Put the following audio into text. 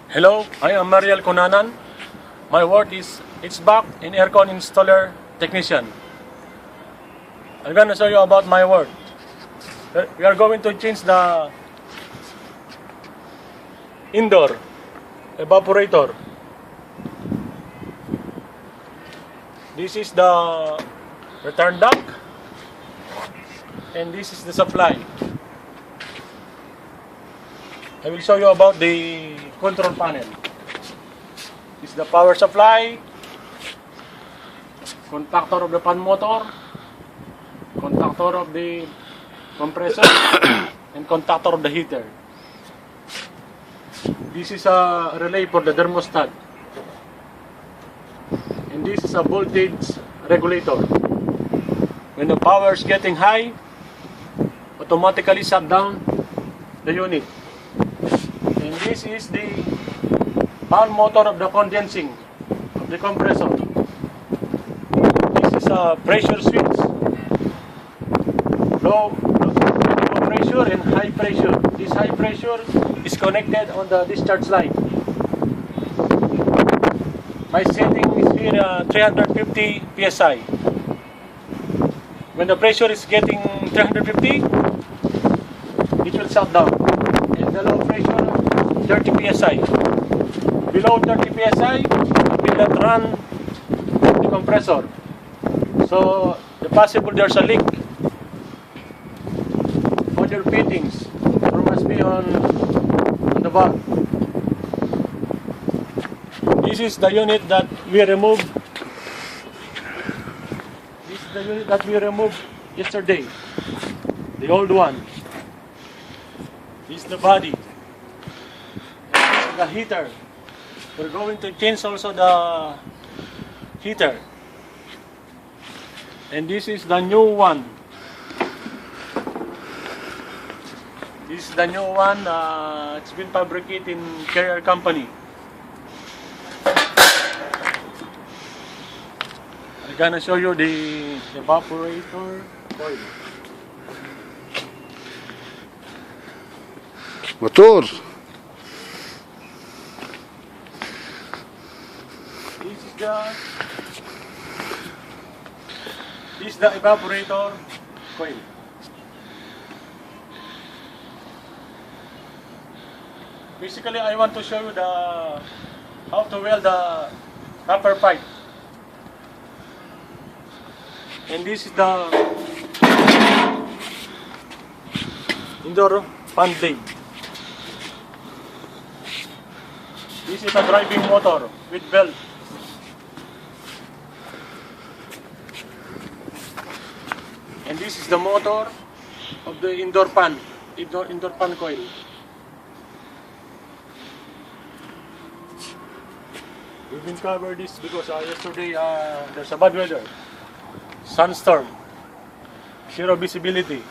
Hello, I am Mariel Kunanan. My work is HVAC and aircon installer technician. I'm going to show you about my work. We are going to change the indoor evaporator. This is the return duct and this is the supply. I will show you about the control panel. This is the power supply, contactor of the fan motor, contactor of the compressor, and contactor of the heater. This is a relay for the thermostat. And this is a voltage regulator. When the power is getting high, automatically shut down the unit. And this is the fan motor of the condensing of the compressor. This is a pressure switch. Low pressure and high pressure. This high pressure is connected on the discharge line. My setting is here 350 psi. When the pressure is getting 350, it will shut down. And the low pressure 30 psi. Below 30 psi, it will not run the compressor. So, the possible there's a leak on your fittings, or must be on the valve. This is the unit that we removed. This is the unit that we removed yesterday, the old one. This is the body. The heater. We're going to change also the heater. And this is the new one. This is the new one. It's been fabricated in Carrier company. I'm gonna show you the evaporator coil. Motor. This is the evaporator coil. Basically, I want to show you how to weld the copper pipe. And this is the indoor fan blade. This is a driving motor with belt. And this is the motor of the indoor fan coil. We've been covered this because yesterday there's a bad weather, sunstorm, zero visibility.